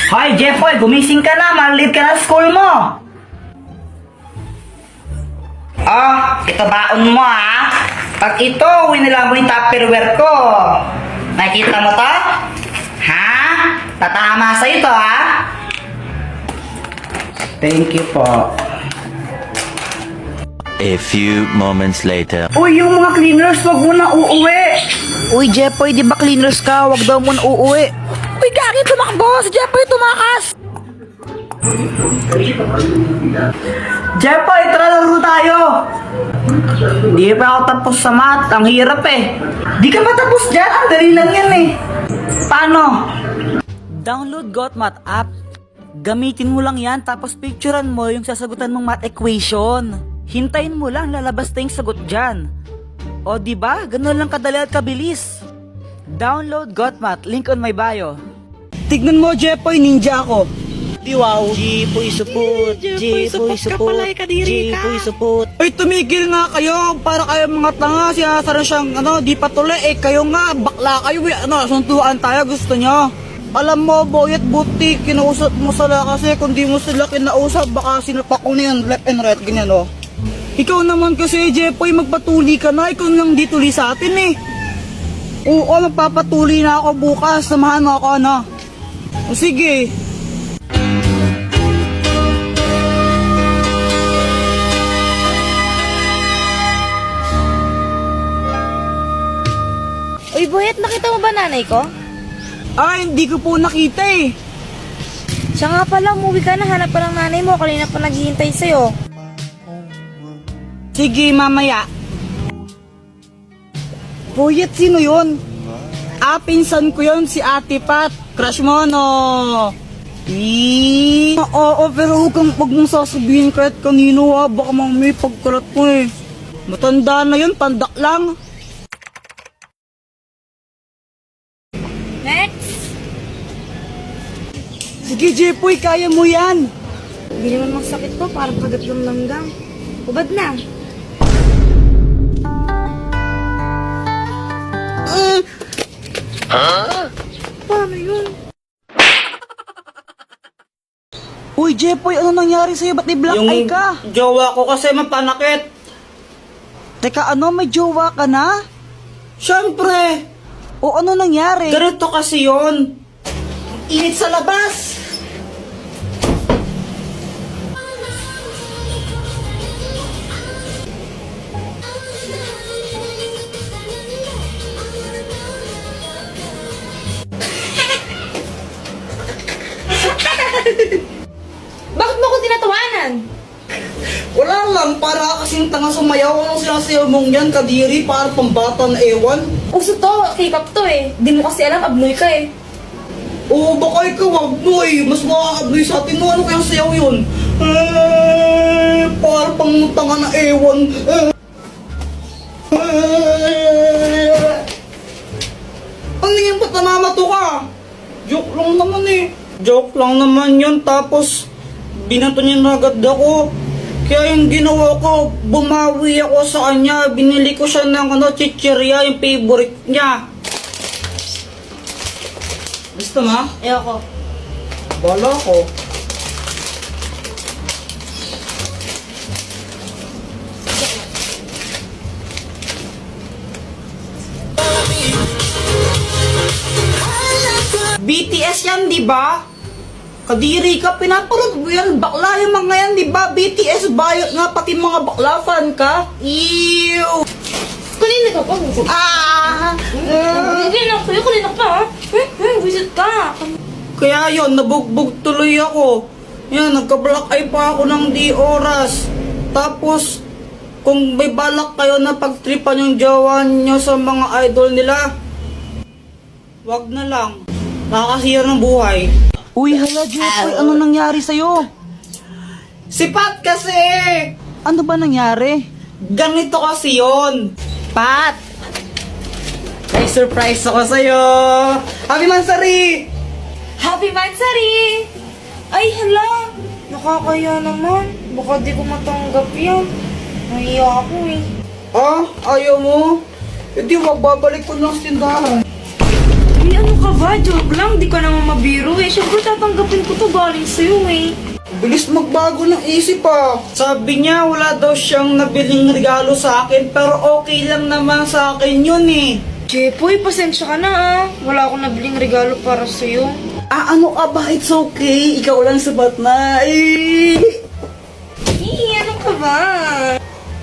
Hoy, Jeffoy, gumising ka na. Malit ka na sa school mo. Oh, ito baon mo ha. Pag ito, winila mo yung Tupperware ko. Nakikita mo to? Ha? Tatama sa'yo to ha? Thank you po. A few moments later. Uy, yung mga cleaners, wag mo na uuwi. Uy, Jeffoy, di ba cleaners ka? Wag daw mo na uuwi. Uy, Gagi, tumakbo! Si Jeffoy tumakas! Jeffoy, tara laro tayo. Di pa ako tapos sa math. Ang hirap eh. Di ka ba tapos dyan? Ang dali lang yan eh. Paano? Download GotMath app. Gamitin mo lang yan tapos picturean mo yung sasagutan mong math equation. Hintayin mo lang, lalabas na yung sagot dyan. O diba? Ganun lang kadali at kabilis. Download GotMath, link on my bio. Tignan mo, Jeffoy, ninja ako. Wow. Jipoy supot, Jipoy supot, Jipoy supot. Ay, tumigil nga kayo. Para kayo mga tanga. Sinasara siyang, di patuloy. Eh, kayo nga, bakla kayo. Suntuan tayo, gusto nyo. Alam mo, boyet buti, kinausap mo sila kasi kung di mo sila kinausap, baka sinapak ko na yan, left and right, ganyan, oh. Ikaw naman kasi, Jeffoy, magpatuli ka na. Ikaw lang di tuli sa atin, eh. Oo, magpapatuli na ako bukas. Samahan mo ako, ano? O, sige. Uy, Boyet, nakita mo ba nanay ko? Ay, hindi ko po nakita, eh. Siya nga pala, umuwi ka na. Hanap pa lang nanay mo. Kanina pa naghihintay sa'yo. Sige, mamaya. Boyet, sino yun? Pinsan ko yun, si Ate Pat. Crush mo, no? Oo, pero huwag mong sasabihin kahit kanino, ha. Baka mamay pagkalat mo, eh. Matanda na yun, pandak lang. Next! Sige, Jeffoy, kaya mo yan. Hindi naman masakit to. Parang kagat ng langgam. Ubad na. Paano yun? Uy, Jeffoy, ano nangyari sa'yo? Ba't may black eye ka? Jowa ko kasi mapanakit. Teka, may jowa ka na? Siyempre, O ano nangyari? ganito kasi yun. Init sa labas. Bakit mo ko tinatawanan? Wala lang, para kasing tanga sumayaw. Anong sinasayaw mong yan, kadiri, para pambata na ewan? Uso to. K-pop to eh. Di mo kasi alam, abnoy ka eh. Oo, baka ikaw abnoy. Mas makakabnoy sa atin mo. Ano kayang sayaw yun? Para pang tanga na ewan. Ano yan, ba't namamato ka? Joke lang naman eh. Joke lang naman yun, tapos binato niya na agad ako. Kaya yung ginawa ko, bumawi ako sa kanya. Binili ko siya ng chichirya, yung favorite niya. Gusto mo? Ayoko. Bala ko. BTS yan, di ba? Kadiri ka, pinapanood mo yan. Bakla yung mga yan, di ba? BTS bayot nga, pati mga bakla fan ka. Ew! Kanina ka pa. Kanina ka pa ha? Visit ka. Kaya yun, nabugbog tuloy ako. Yan, nagka-black eye pa ako ng di oras. Tapos, kung may balak kayo na pagtripan yung jowa nyo sa mga idol nila, wag na lang. Nakakasira ng buhay. Uy, hala, Jeffoy, ano nangyari sa'yo? Si Pat kasi! Ano ba nangyari? Ganito kasi yun. Pat! May surprise ako sa'yo! Happy Mansari! Happy Mansari! Ay, hala. Nakakaya naman. Baka di ko matanggap yan. Nahiya ako eh. Ah, ayaw mo? Hindi, wag babalik ko lang sa tindahan. Uy, ano ka ba? Joke lang, di ka naman mabiro eh. Siyempre tatanggapin ko to galing sa'yo eh. Bilis magbago ng isip ah. Sabi niya wala daw siyang nabiling regalo sa akin pero okay lang naman sa akin yun eh. Jepoy, pasensya ka na ah. Wala akong nabiling regalo para sa'yo. Ano ka ba? It's okay. Ikaw lang sabat na. Ano ka ba?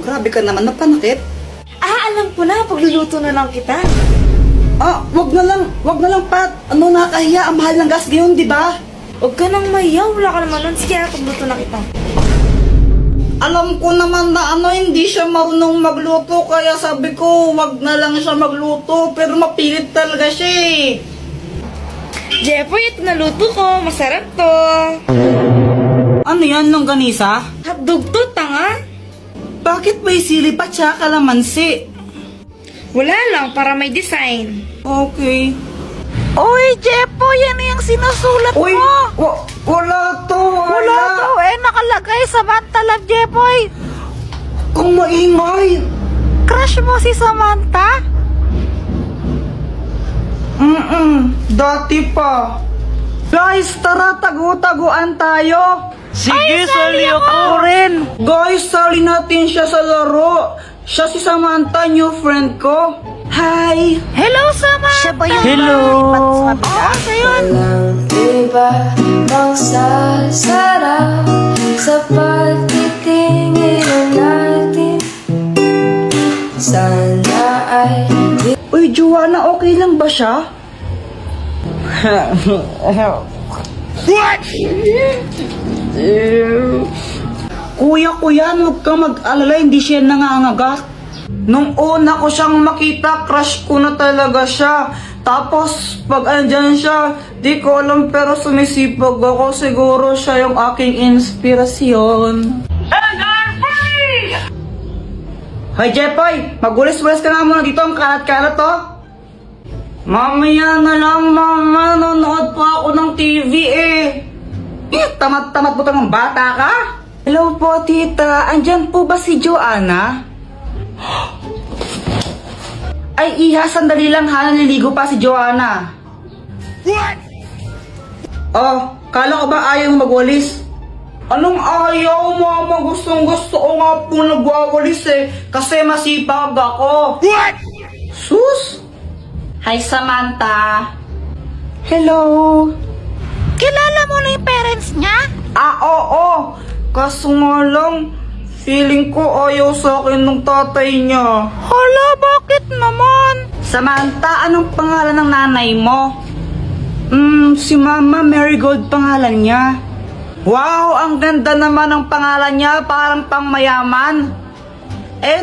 Grabe ka naman, napanakit. Alam ko na, pagluluto na lang kita. Wag na lang, Pat. Nakakahiya, ang mahal ng gas ngayon, di ba? Huwag ka nang mayaw, wala ka naman nun. Sige, pagluto na kita. Alam ko naman na hindi siya marunong magluto, kaya sabi ko, wag na lang siya magluto, pero mapilit talaga siya eh. Jepoy, ito naluto ko. Masarap to. Ano yan, longganisa? Hotdog to, tanga. Bakit may sili pa tsaka kalamansi? Wala lang, para may design. Okay. Uy, Jepoy, ano yung sinusulat Uy, mo? wala to. Wala to nakalagay Samantha Love, Jepoy. Kung maingay. Crush mo si Samantha? Dati pa. Guys, tara, tago-taguan tayo. Sige, sali ako rin. Guys, sali natin siya sa laro. Siya si Samantha, new friend ko. Hi! Hello, Samantha. Siya ba yung Hello. siya yun. Walang iba magsasarap sa pagtitingin natin. Sana ay Uy, Joanna, okay lang ba siya? Kuya, huwag kang mag-alala, hindi siya nangangagat. Nung una ko siyang makita, crush ko na talaga siya. Tapos, pag andyan siya, di ko alam pero sumisipag ako. Siguro siya yung aking inspirasyon. Hoy, Jepoy! Magulis-gulis ka nga muna dito, ang kalat-kalat to. Mamaya na lang, mama. Nanonood pa ako ng TV eh. Tamad-tamad po ng bata ka? Hello po, tita. Andyan po ba si Joanna? Ay, iha, sandali lang ha. Naliligo pa si Joanna. What? Oh, kala ko ba ayaw magwalis? Anong ayaw, mama? Gustong gusto ko nga po nagwawalis eh. Kasi masipag ako. What? Sus? Hi, Samantha. Hello. Kilala mo na yung parents niya? Oo. Kaso nga lang, feeling ko ayaw sa akin ng tatay niya. Hala, bakit naman? Samantha, anong pangalan ng nanay mo? Si Mama Marigold pangalan niya. Wow, ang ganda naman ng pangalan niya, parang pangmayaman.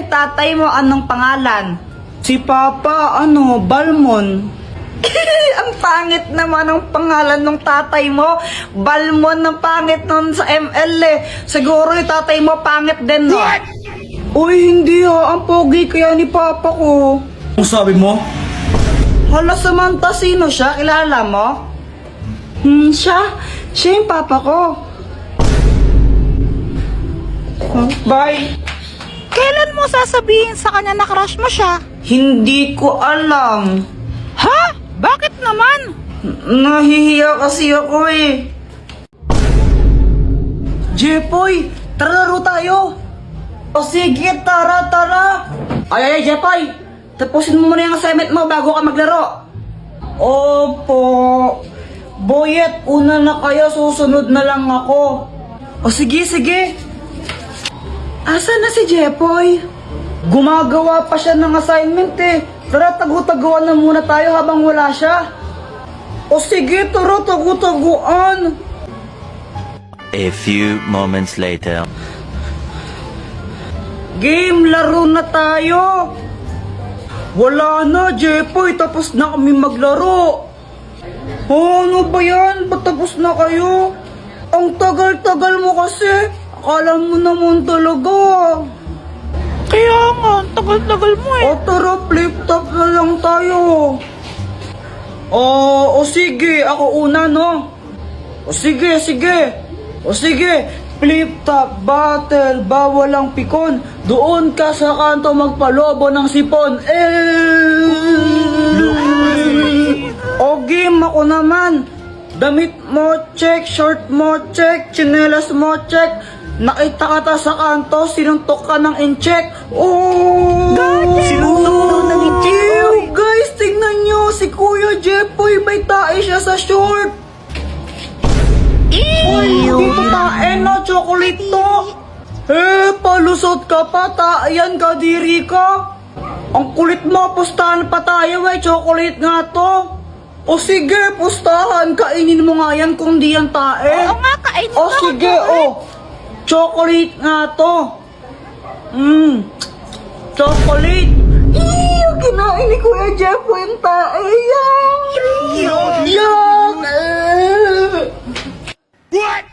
Tatay mo anong pangalan? Si Papa, Balmon. Ang pangit naman ang pangalan ng tatay mo. Balmon, ang pangit nun sa ML eh. Siguro yung tatay mo pangit din, no? Uy, hindi Ang pogi kaya ni Papa ko. Ang sabi mo? Hala, Samantha, sino siya? Kilala mo? Siya yung Papa ko. Bye. Kailan mo sasabihin sa kanya na crush mo siya? Hindi ko alam. Ha? Bakit naman? Nahihiya kasi ako eh. Jepoy, tara laro tayo. O sige, tara. Ay, Jepoy. Tapusin mo muna yung assignment mo bago ka maglaro. Opo. Boyet, una na kayo, susunod na lang ako. O sige. Asan na si Jepoy? Gumagawa pa siya ng assignment eh. Tara, tagu-taguan na muna tayo habang wala siya. O sige, tara, tagu-taguan. A few moments later. Game, laro na tayo. Wala na, Jepoy. Tapos na kami maglaro. Ano ba yan? Ba't tapos na kayo? Ang tagal-tagal mo kasi. Akala mo naman talaga. Kaya nga, tagal-tagal mo eh. O tara, flip top na lang tayo. O sige, ako una, no? O sige. Flip top battle, bawal ang pikon. Doon ka sa kanto magpalobo ng sipon. O game ako naman. Damit mo, check. Short mo, check. Tsinelas mo, check. Nakita ka ta sa kanto, sinuntok ka ng in-check. Oh! Sinuntok ng in-check? Ew, guys, tingnan nyo. Si Kuya Jepoy, may tae siya sa short. Uy, dito tae no, chocolate to. Palusot ka pa, tae ka, diri ka. Ang kulit mo, pustahan pa tayo, chocolate nga to. O sige, pustahan, kainin mo nga yan kung di yan tae. Oo nga, kainin O sige, chocolate nga to. Chocolate. Ew, kinain ni Kuya Jeff yung tae. Yuck! Yuck! What?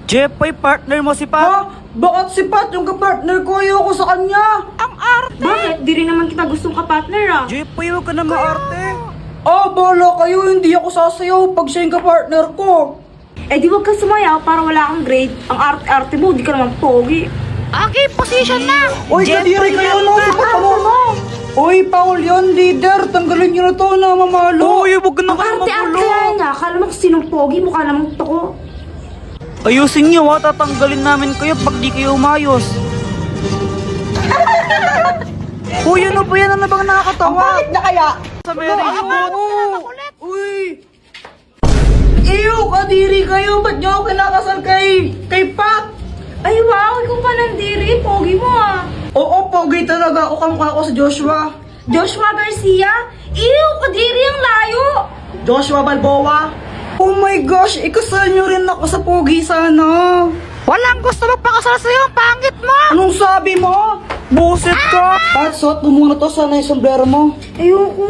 Jepoy, partner mo si Pat. Ha? Bakit si Pat yung kapartner ko? Ayoko sa kanya. Ang arte! Bakit? Di rin naman kita gustong ka-partner Jepoy, huwag ka na maarte. Bahala kayo. Hindi ako sasayaw pag siya yung kapartner ko. Eh di wag ka sumayaw para wala kang grade. Ang arte-arte mo, di ka naman pogi. Okay, position na! Uy, kadiri kayo no. Si Pat mo. Uy, Paul yun, leader. Tanggalin nyo na to na mamalo. Uy, huwag ka na Ang kayo arte-arte magulo. niya. Akala mo kung sinong pogi, mukha namang toko. Ayusin niyo ha, tatanggalin namin kayo pag di kayo umayos. Uy, ano ba yan? Ano bang nakakatawa? Na kaya? Sa Mary Jane. Uy! Ew, kadiri kayo. Ba't nyo ako kinakasal kay Pat? Ay wow, ikaw pa nandiri. Pogi mo Oo, pogi talaga ako. Kamukha ko sa Joshua. Joshua Garcia? Ew, kadiri ang layo. Joshua Balboa. Oh my gosh, ikasal nyo rin ako sa pogi sana. Walang gusto magpakasal sa'yo, ang pangit mo! Anong sabi mo? Buset ka! Pat, suot mo muna to. Sana yung sombrero mo. Ayoko.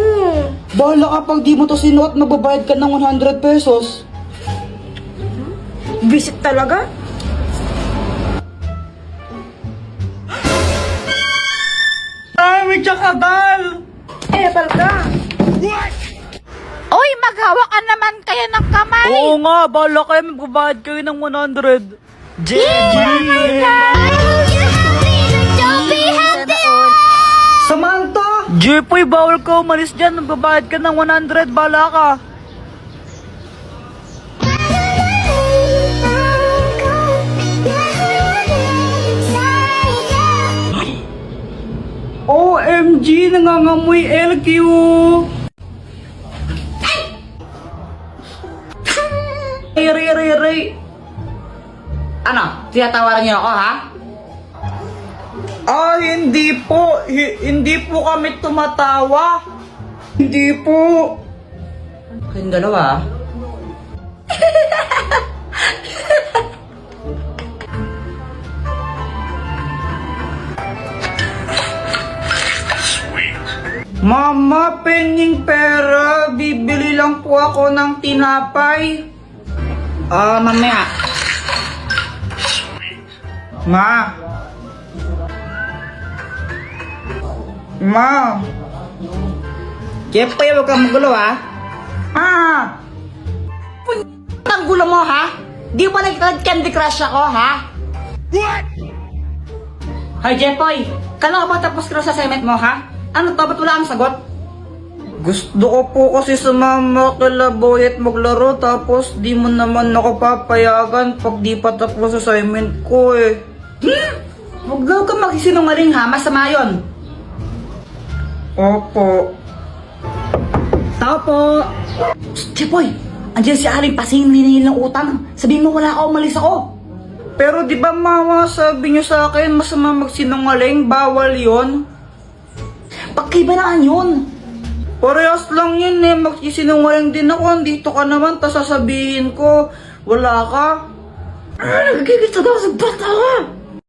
Bahala ka pag di mo to sinuot, magbabayad ka ng 100 pesos. Visit talaga? Ay, may tsakadal! Eh, palka. Oy, maghawa ka naman kayo ng kamay. Oo nga, bahala kayo, magbabayad kayo ng 100. Samantha! Jepoy, bawal ka umalis dyan, magbabayad ka ng 100, bahala ka. OMG, nangangamoy LQ! Ray. Ano? Tinatawaran niyo ako, ha? Hindi po. Hindi po kami tumatawa. Hindi po. Kayong dalawa, Mama, penging pera. Bibili lang po ako ng tinapay. mamaya. Ma. Jepoy, huwag kang magulo, ha? Ang gulo mo, ha? Di ba nag-candy crush ako, ha? What? Hi, Jepoy. Kala ka ba tapos ka sa assignment mo, ha? Ano to? Ba't wala kang sagot? Gusto ko po kasi sumama kila Boyet maglaro tapos di mo naman ako papayagan pag di pa tapos assignment ko eh. Huwag daw ka magsisinungaling, ha? Masama yun. Opo. Tao po. Jepoy, andyan si Aling Pasing ninihil ng utang. Sabihin mo wala ako, umalis ako. Pero di ba mama sabi niyo sa akin masama magsinungaling, bawal yon? Pagkaibanaan yun. Parehas lang yun eh, magsisinungaling din ako, andito ka naman, tas sasabihin ko, wala ka. Nagkikita daw sa bata ka.